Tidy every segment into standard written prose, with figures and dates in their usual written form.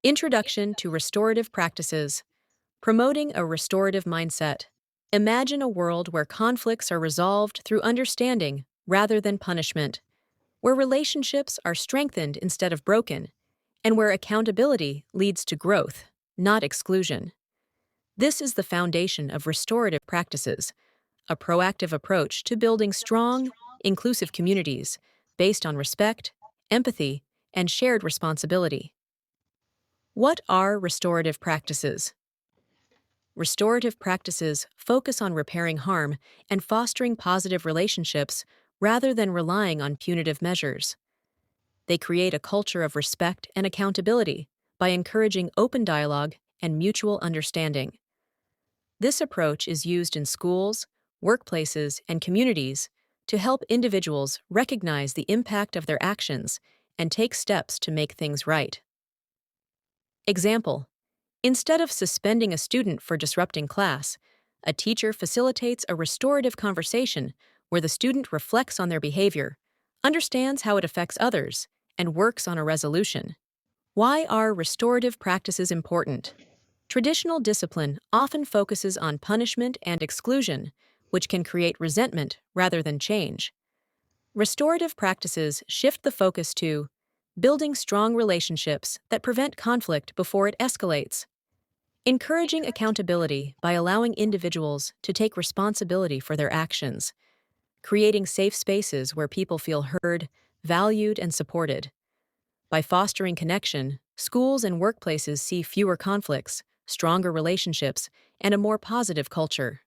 Introduction to Restorative Practices. Promoting a restorative mindset. Imagine a world where conflicts are resolved through understanding rather than punishment, where relationships are strengthened instead of broken, and where accountability leads to growth, not exclusion. This is the foundation of restorative practices, a proactive approach to building strong, inclusive communities based on respect, empathy, and shared responsibility. What are restorative practices? Restorative practices focus on repairing harm and fostering positive relationships rather than relying on punitive measures. They create a culture of respect and accountability by encouraging open dialogue and mutual understanding. This approach is used in schools, workplaces, and communities to help individuals recognize the impact of their actions and take steps to make things right. Example: instead of suspending a student for disrupting class, a teacher facilitates a restorative conversation where the student reflects on their behavior, understands how it affects others, and works on a resolution. Why are restorative practices important? Traditional discipline often focuses on punishment and exclusion, which can create resentment rather than change. Restorative practices shift the focus to building strong relationships that prevent conflict before it escalates, encouraging accountability by allowing individuals to take responsibility for their actions, creating safe spaces where people feel heard, valued, and supported. By fostering connection, schools and workplaces see fewer conflicts, stronger relationships, and a more positive culture.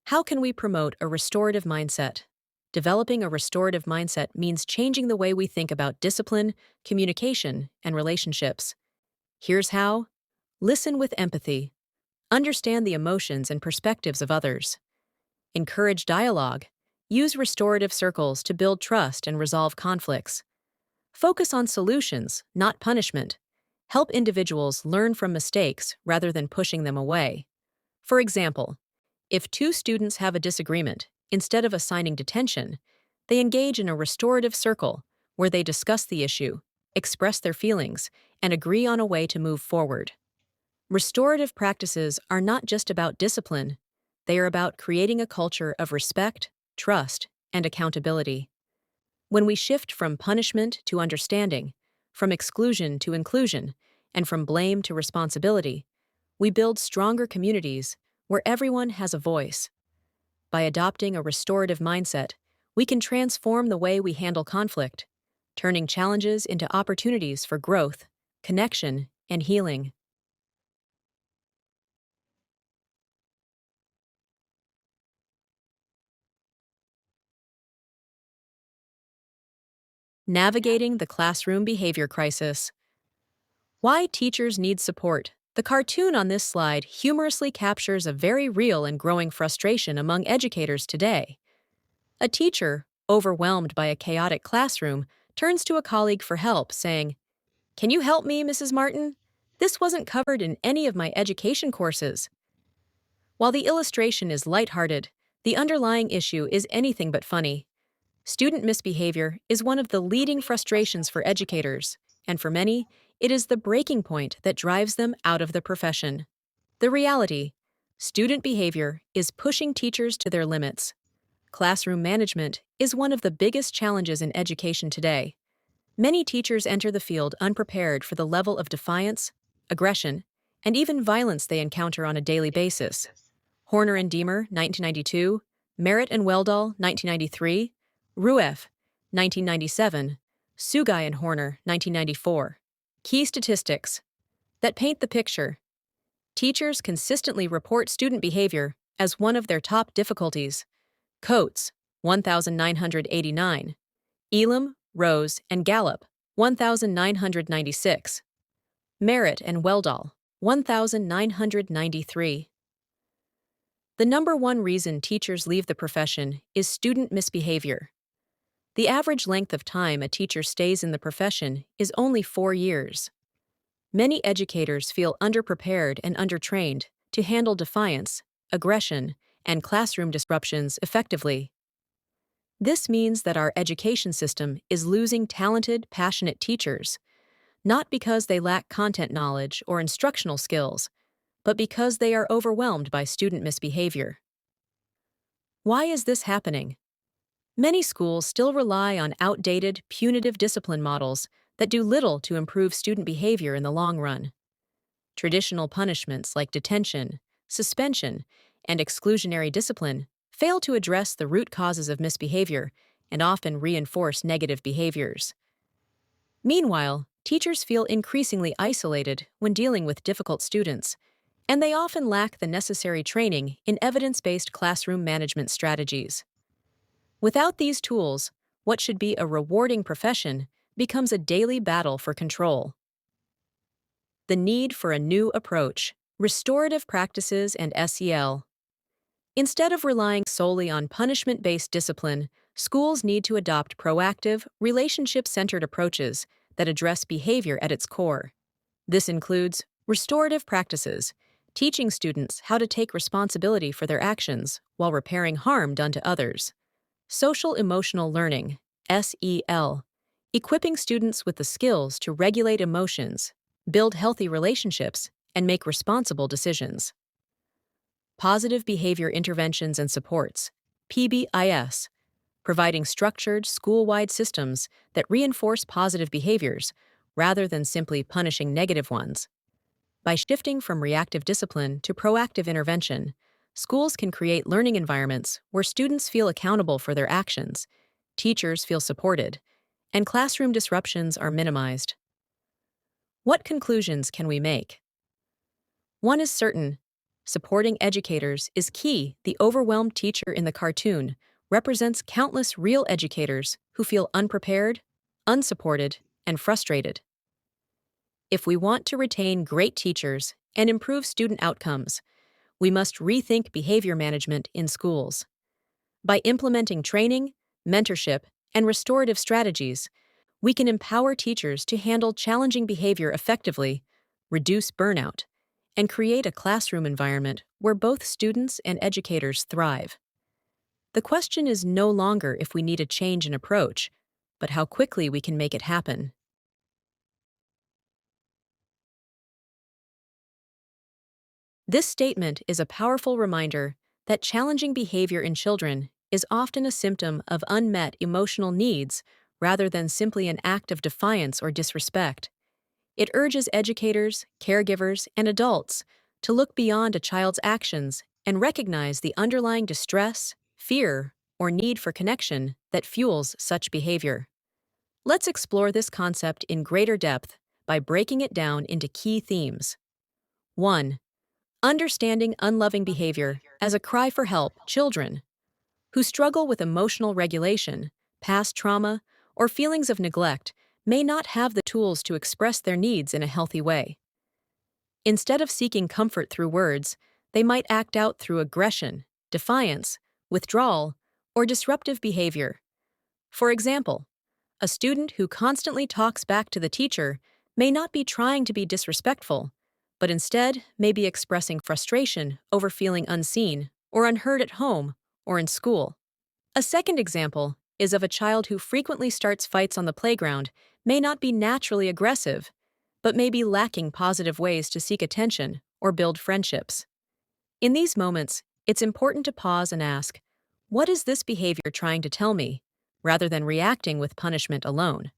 How can we promote a restorative mindset? Developing a restorative mindset means changing the way we think about discipline, communication, and relationships. Here's how. Listen with empathy. Understand the emotions and perspectives of others. Encourage dialogue. Use restorative circles to build trust and resolve conflicts. Focus on solutions, not punishment. Help individuals learn from mistakes rather than pushing them away. For example, if two students have a disagreement, instead of assigning detention, they engage in a restorative circle where they discuss the issue, express their feelings, and agree on a way to move forward. Restorative practices are not just about discipline, they are about creating a culture of respect, trust, and accountability. When we shift from punishment to understanding, from exclusion to inclusion, and from blame to responsibility, we build stronger communities where everyone has a voice. By adopting a restorative mindset, we can transform the way we handle conflict, turning challenges into opportunities for growth, connection, and healing. Navigating the classroom behavior crisis. Why teachers need support. The cartoon on this slide humorously captures a very real and growing frustration among educators today. A teacher, overwhelmed by a chaotic classroom, turns to a colleague for help, saying, "Can you help me, Mrs. Martin? This wasn't covered in any of my education courses." While the illustration is lighthearted, the underlying issue is anything but funny. Student misbehavior is one of the leading frustrations for educators, and for many, it is the breaking point that drives them out of the profession. The reality: student behavior is pushing teachers to their limits. Classroom management is one of the biggest challenges in education today. Many teachers enter the field unprepared for the level of defiance, aggression, and even violence they encounter on a daily basis. Horner and Deemer, 1992, Merritt and Weldall, 1993, Rueff, 1997, Sugai and Horner, 1994. Key statistics that paint the picture. Teachers consistently report student behavior as one of their top difficulties. Coates, 1,989. Elam, Rose, and Gallup, 1,996. Merritt and Weldall, 1,993. The number one reason teachers leave the profession is student misbehavior. The average length of time a teacher stays in the profession is only 4 years. Many educators feel underprepared and undertrained to handle defiance, aggression, and classroom disruptions effectively. This means that our education system is losing talented, passionate teachers, not because they lack content knowledge or instructional skills, but because they are overwhelmed by student misbehavior. Why is this happening? Many schools still rely on outdated, punitive discipline models that do little to improve student behavior in the long run. Traditional punishments like detention, suspension, and exclusionary discipline fail to address the root causes of misbehavior and often reinforce negative behaviors. Meanwhile, teachers feel increasingly isolated when dealing with difficult students, and they often lack the necessary training in evidence-based classroom management strategies. Without these tools, what should be a rewarding profession becomes a daily battle for control. The need for a new approach, restorative practices and SEL. Instead of relying solely on punishment-based discipline, schools need to adopt proactive, relationship-centered approaches that address behavior at its core. This includes restorative practices, teaching students how to take responsibility for their actions while repairing harm done to others. Social-emotional learning, SEL, equipping students with the skills to regulate emotions, build healthy relationships, and make responsible decisions. Positive behavior interventions and supports, PBIS, providing structured, school-wide systems that reinforce positive behaviors rather than simply punishing negative ones. By shifting from reactive discipline to proactive intervention, schools can create learning environments where students feel accountable for their actions, teachers feel supported, and classroom disruptions are minimized. What conclusions can we make? One is certain: supporting educators is key. The overwhelmed teacher in the cartoon represents countless real educators who feel unprepared, unsupported, and frustrated. If we want to retain great teachers and improve student outcomes, we must rethink behavior management in schools. By implementing training, mentorship, and restorative strategies, we can empower teachers to handle challenging behavior effectively, reduce burnout, and create a classroom environment where both students and educators thrive. The question is no longer if we need a change in approach, but how quickly we can make it happen. This statement is a powerful reminder that challenging behavior in children is often a symptom of unmet emotional needs rather than simply an act of defiance or disrespect. It urges educators, caregivers, and adults to look beyond a child's actions and recognize the underlying distress, fear, or need for connection that fuels such behavior. Let's explore this concept in greater depth by breaking it down into key themes. 1. Understanding unloving behavior as a cry for help. Children who struggle with emotional regulation, past trauma, or feelings of neglect may not have the tools to express their needs in a healthy way. Instead of seeking comfort through words, they might act out through aggression, defiance, withdrawal, or disruptive behavior. For example, a student who constantly talks back to the teacher may not be trying to be disrespectful, but instead may be expressing frustration over feeling unseen or unheard at home or in school. A second example is of a child who frequently starts fights on the playground may not be naturally aggressive, but may be lacking positive ways to seek attention or build friendships. In these moments, it's important to pause and ask, what is this behavior trying to tell me, rather than reacting with punishment alone?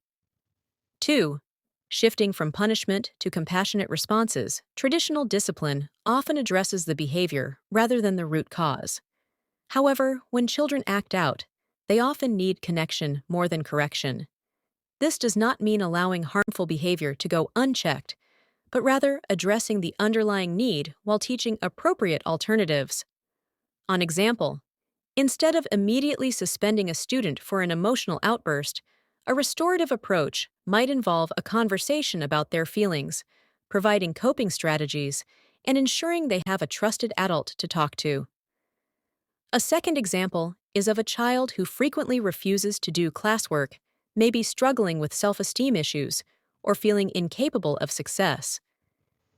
2. Shifting from punishment to compassionate responses. Traditional discipline often addresses the behavior rather than the root cause. However, when children act out, they often need connection more than correction. This does not mean allowing harmful behavior to go unchecked, but rather addressing the underlying need while teaching appropriate alternatives. On example, instead of immediately suspending a student for an emotional outburst, a restorative approach might involve a conversation about their feelings, providing coping strategies, and ensuring they have a trusted adult to talk to. A second example is of a child who frequently refuses to do classwork, maybe struggling with self-esteem issues or feeling incapable of success.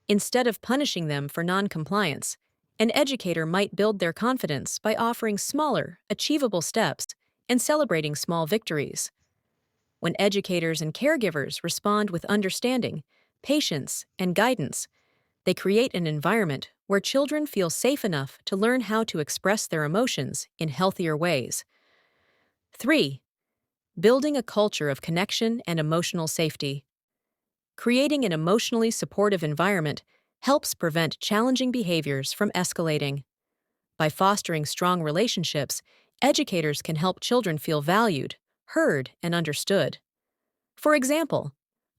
Instead of punishing them for non-compliance, an educator might build their confidence by offering smaller, achievable steps and celebrating small victories. When educators and caregivers respond with understanding, patience, and guidance, they create an environment where children feel safe enough to learn how to express their emotions in healthier ways. 3. Building a culture of connection and emotional safety. Creating an emotionally supportive environment helps prevent challenging behaviors from escalating. By fostering strong relationships, educators can help children feel valued, heard, and understood. For example,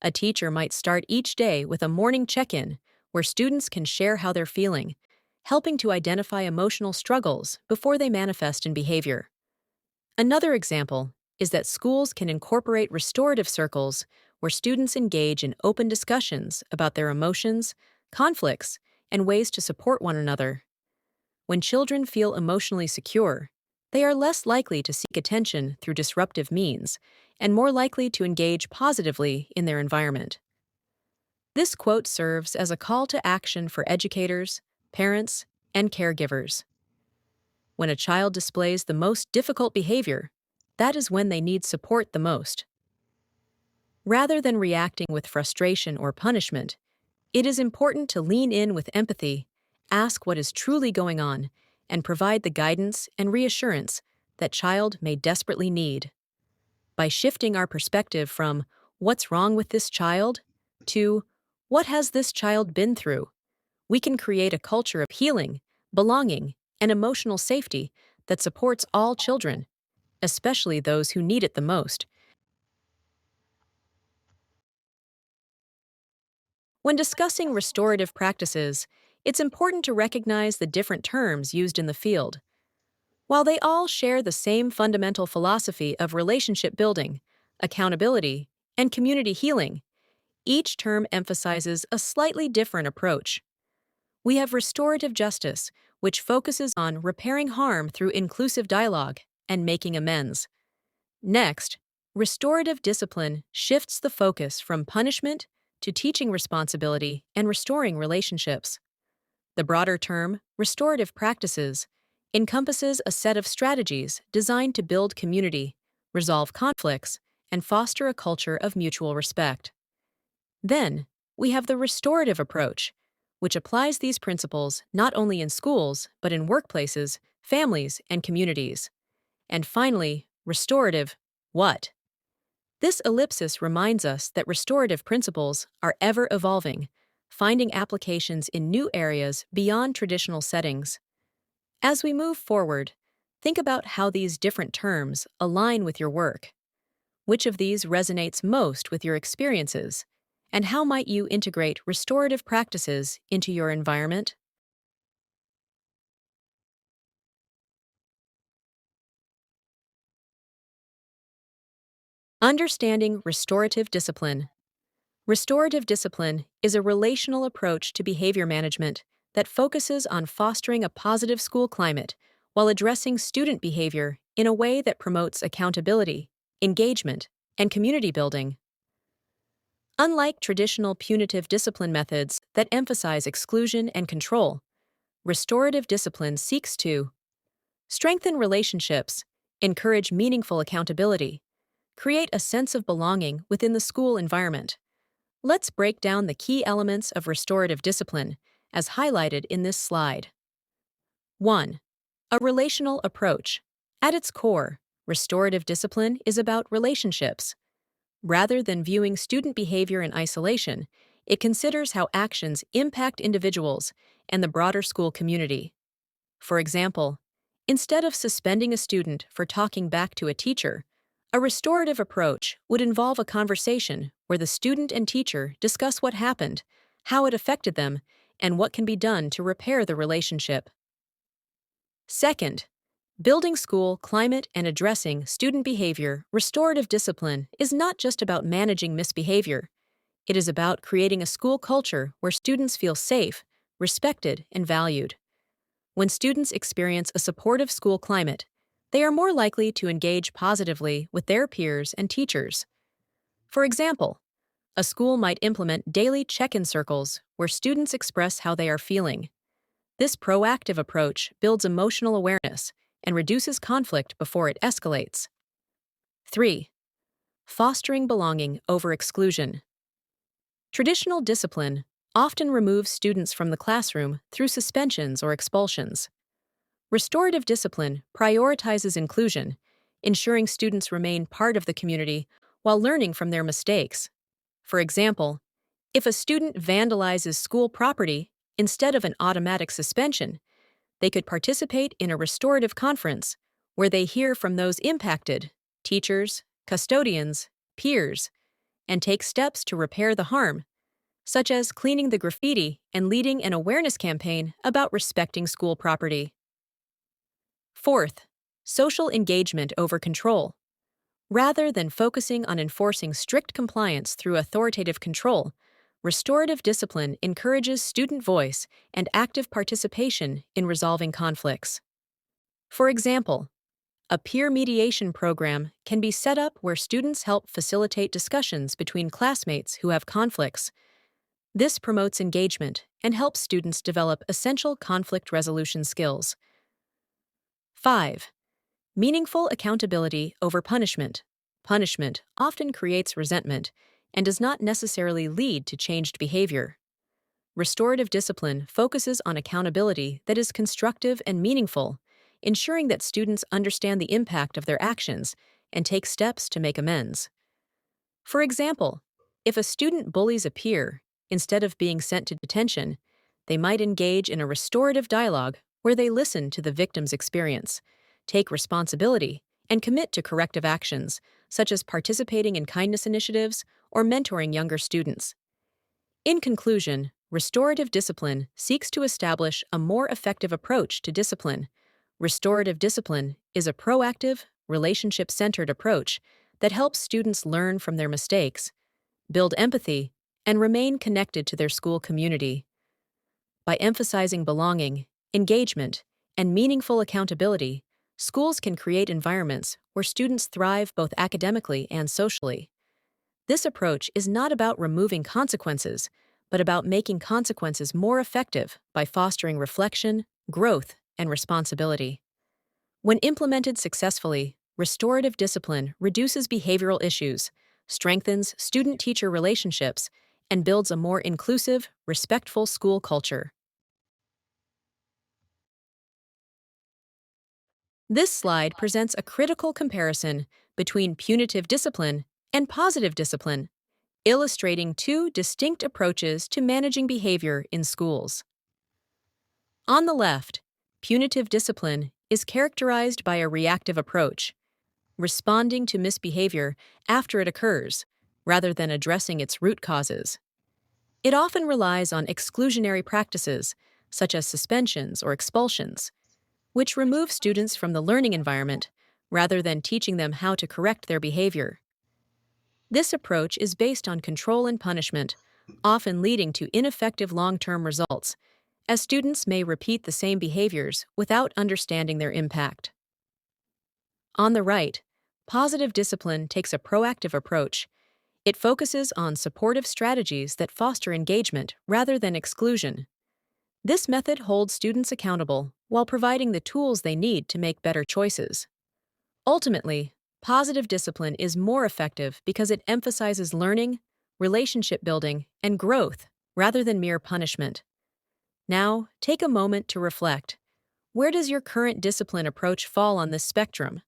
a teacher might start each day with a morning check-in where students can share how they're feeling, helping to identify emotional struggles before they manifest in behavior. Another example is that schools can incorporate restorative circles where students engage in open discussions about their emotions, conflicts, and ways to support one another. When children feel emotionally secure, they are less likely to seek attention through disruptive means and more likely to engage positively in their environment. This quote serves as a call to action for educators, parents, and caregivers. When a child displays the most difficult behavior, that is when they need support the most. Rather than reacting with frustration or punishment, it is important to lean in with empathy, ask what is truly going on, and provide the guidance and reassurance that child may desperately need. By shifting our perspective from "what's wrong with this child" to "what has this child been through," we can create a culture of healing, belonging, and emotional safety that supports all children, especially those who need it the most. When discussing restorative practices, it's important to recognize the different terms used in the field. While they all share the same fundamental philosophy of relationship building, accountability, and community healing, each term emphasizes a slightly different approach. We have restorative justice, which focuses on repairing harm through inclusive dialogue and making amends. Next, restorative discipline shifts the focus from punishment to teaching responsibility and restoring relationships. The broader term, restorative practices, encompasses a set of strategies designed to build community, resolve conflicts, and foster a culture of mutual respect. Then, we have the restorative approach, which applies these principles not only in schools, but in workplaces, families, and communities. And finally, restorative what? This ellipsis reminds us that restorative principles are ever evolving, finding applications in new areas beyond traditional settings. As we move forward, think about how these different terms align with your work. Which of these resonates most with your experiences? And how might you integrate restorative practices into your environment? Understanding restorative discipline. Restorative discipline is a relational approach to behavior management that focuses on fostering a positive school climate while addressing student behavior in a way that promotes accountability, engagement, and community building. Unlike traditional punitive discipline methods that emphasize exclusion and control, restorative discipline seeks to strengthen relationships, encourage meaningful accountability, create a sense of belonging within the school environment. Let's break down the key elements of restorative discipline, as highlighted in this slide. 1. A relational approach. At its core, restorative discipline is about relationships. Rather than viewing student behavior in isolation, it considers how actions impact individuals and the broader school community. For example, instead of suspending a student for talking back to a teacher, a restorative approach would involve a conversation where the student and teacher discuss what happened, how it affected them, and what can be done to repair the relationship. Second, building school climate and addressing student behavior. Restorative discipline is not just about managing misbehavior. It is about creating a school culture where students feel safe, respected, and valued. When students experience a supportive school climate, they are more likely to engage positively with their peers and teachers. For example, a school might implement daily check-in circles where students express how they are feeling. This proactive approach builds emotional awareness and reduces conflict before it escalates. 3. fostering belonging over exclusion. Traditional discipline often removes students from the classroom through suspensions or expulsions. Restorative discipline prioritizes inclusion, ensuring students remain part of the community while learning from their mistakes. For example, if a student vandalizes school property instead of an automatic suspension, they could participate in a restorative conference where they hear from those impacted, teachers, custodians, peers, and take steps to repair the harm, such as cleaning the graffiti and leading an awareness campaign about respecting school property. Fourth, social engagement over control. Rather than focusing on enforcing strict compliance through authoritative control, restorative discipline encourages student voice and active participation in resolving conflicts. For example, a peer mediation program can be set up where students help facilitate discussions between classmates who have conflicts. This promotes engagement and helps students develop essential conflict resolution skills. 5. Meaningful accountability over punishment. Punishment often creates resentment and does not necessarily lead to changed behavior. Restorative discipline focuses on accountability that is constructive and meaningful, ensuring that students understand the impact of their actions and take steps to make amends. For example, if a student bullies a peer, instead of being sent to detention, they might engage in a restorative dialogue where they listen to the victim's experience, take responsibility, and commit to corrective actions, such as participating in kindness initiatives or mentoring younger students. In conclusion, restorative discipline seeks to establish a more effective approach to discipline. Restorative discipline is a proactive, relationship-centered approach that helps students learn from their mistakes, build empathy, and remain connected to their school community. By emphasizing belonging, engagement, and meaningful accountability, schools can create environments where students thrive both academically and socially. This approach is not about removing consequences, but about making consequences more effective by fostering reflection, growth, and responsibility. When implemented successfully, restorative discipline reduces behavioral issues, strengthens student-teacher relationships, and builds a more inclusive, respectful school culture. This slide presents a critical comparison between punitive discipline and positive discipline, illustrating two distinct approaches to managing behavior in schools. On the left, punitive discipline is characterized by a reactive approach, responding to misbehavior after it occurs, rather than addressing its root causes. It often relies on exclusionary practices, such as suspensions or expulsions, which remove students from the learning environment rather than teaching them how to correct their behavior. This approach is based on control and punishment, often leading to ineffective long-term results, as students may repeat the same behaviors without understanding their impact. On the right, positive discipline takes a proactive approach. It focuses on supportive strategies that foster engagement rather than exclusion. This method holds students accountable while providing the tools they need to make better choices. Ultimately, positive discipline is more effective because it emphasizes learning, relationship building, and growth rather than mere punishment. Now, take a moment to reflect. Where does your current discipline approach fall on this spectrum?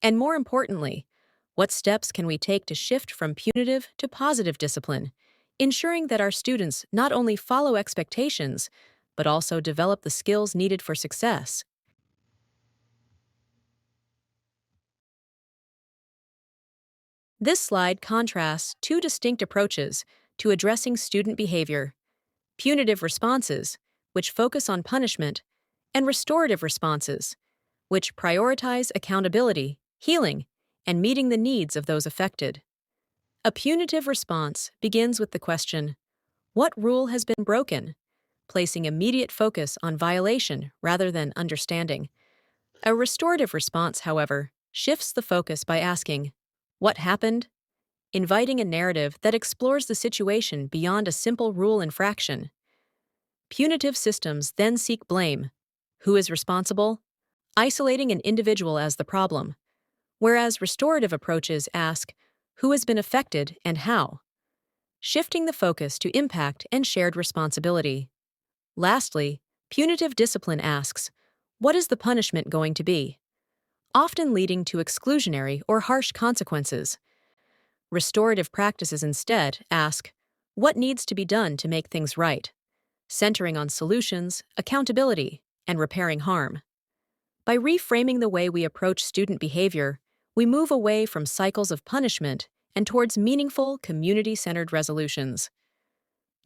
And more importantly, what steps can we take to shift from punitive to positive discipline, ensuring that our students not only follow expectations, but also develop the skills needed for success? This slide contrasts two distinct approaches to addressing student behavior: punitive responses, which focus on punishment, and restorative responses, which prioritize accountability, healing, and meeting the needs of those affected. A punitive response begins with the question, "What rule has been broken?" placing immediate focus on violation rather than understanding. A restorative response, however, shifts the focus by asking, "What happened?" inviting a narrative that explores the situation beyond a simple rule infraction. Punitive systems then seek blame. Who is responsible? Isolating an individual as the problem. Whereas restorative approaches ask, who has been affected and how, shifting the focus to impact and shared responsibility. Lastly, punitive discipline asks, what is the punishment going to be? Often leading to exclusionary or harsh consequences. Restorative practices instead ask, what needs to be done to make things right? Centering on solutions, accountability, and repairing harm. By reframing the way we approach student behavior, we move away from cycles of punishment and towards meaningful, community-centered resolutions.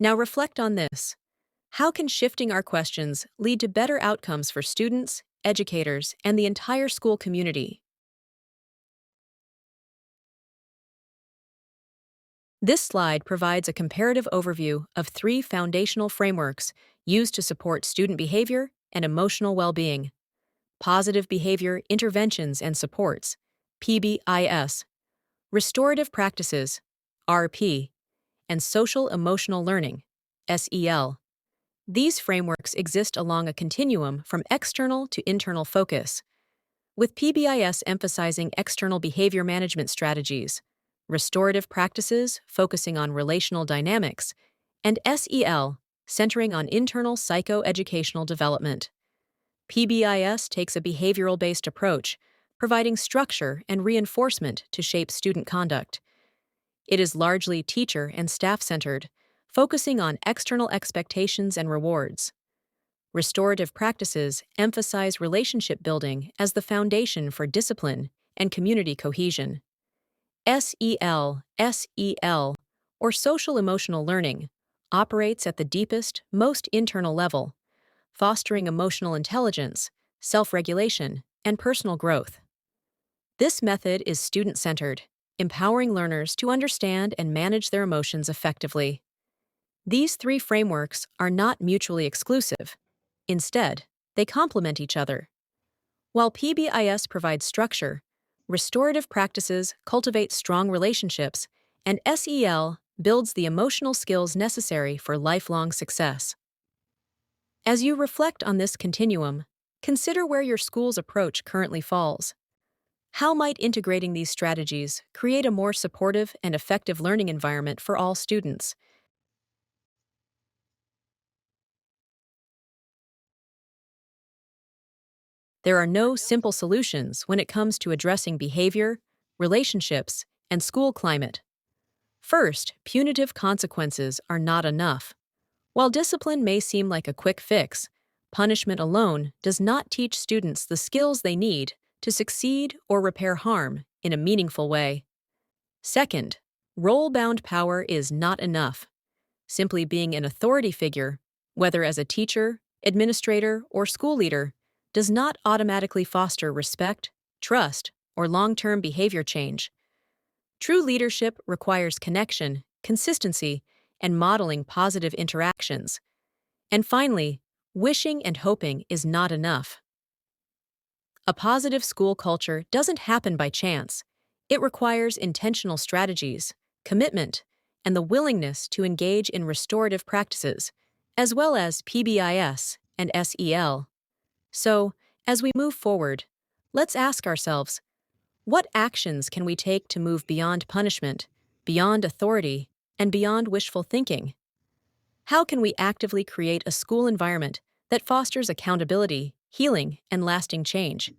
Now reflect on this. How can shifting our questions lead to better outcomes for students, educators, and the entire school community? This slide provides a comparative overview of 3 foundational frameworks used to support student behavior and emotional well-being: Positive Behavior Interventions and Supports, PBIS, Restorative Practices, RP, and Social Emotional Learning, SEL. These frameworks exist along a continuum from external to internal focus, with PBIS emphasizing external behavior management strategies, restorative practices focusing on relational dynamics, and SEL centering on internal psychoeducational development. PBIS takes a behavioral-based approach, providing structure and reinforcement to shape student conduct. It is largely teacher and staff-centered, focusing on external expectations and rewards. Restorative practices emphasize relationship building as the foundation for discipline and community cohesion. SEL, or social emotional learning, operates at the deepest, most internal level, fostering emotional intelligence, self-regulation, and personal growth. This method is student-centered, empowering learners to understand and manage their emotions effectively. These 3 frameworks are not mutually exclusive. Instead, they complement each other. While PBIS provides structure, restorative practices cultivate strong relationships, and SEL builds the emotional skills necessary for lifelong success. As you reflect on this continuum, consider where your school's approach currently falls. How might integrating these strategies create a more supportive and effective learning environment for all students? There are no simple solutions when it comes to addressing behavior, relationships, and school climate. First, punitive consequences are not enough. While discipline may seem like a quick fix, punishment alone does not teach students the skills they need to succeed or repair harm in a meaningful way. Second, role-bound power is not enough. Simply being an authority figure, whether as a teacher, administrator, or school leader, does not automatically foster respect, trust, or long-term behavior change. True leadership requires connection, consistency, and modeling positive interactions. And finally, wishing and hoping is not enough. A positive school culture doesn't happen by chance. It requires intentional strategies, commitment, and the willingness to engage in restorative practices, as well as PBIS and SEL. So, as we move forward, let's ask ourselves, what actions can we take to move beyond punishment, beyond authority, and beyond wishful thinking? How can we actively create a school environment that fosters accountability, healing, and lasting change?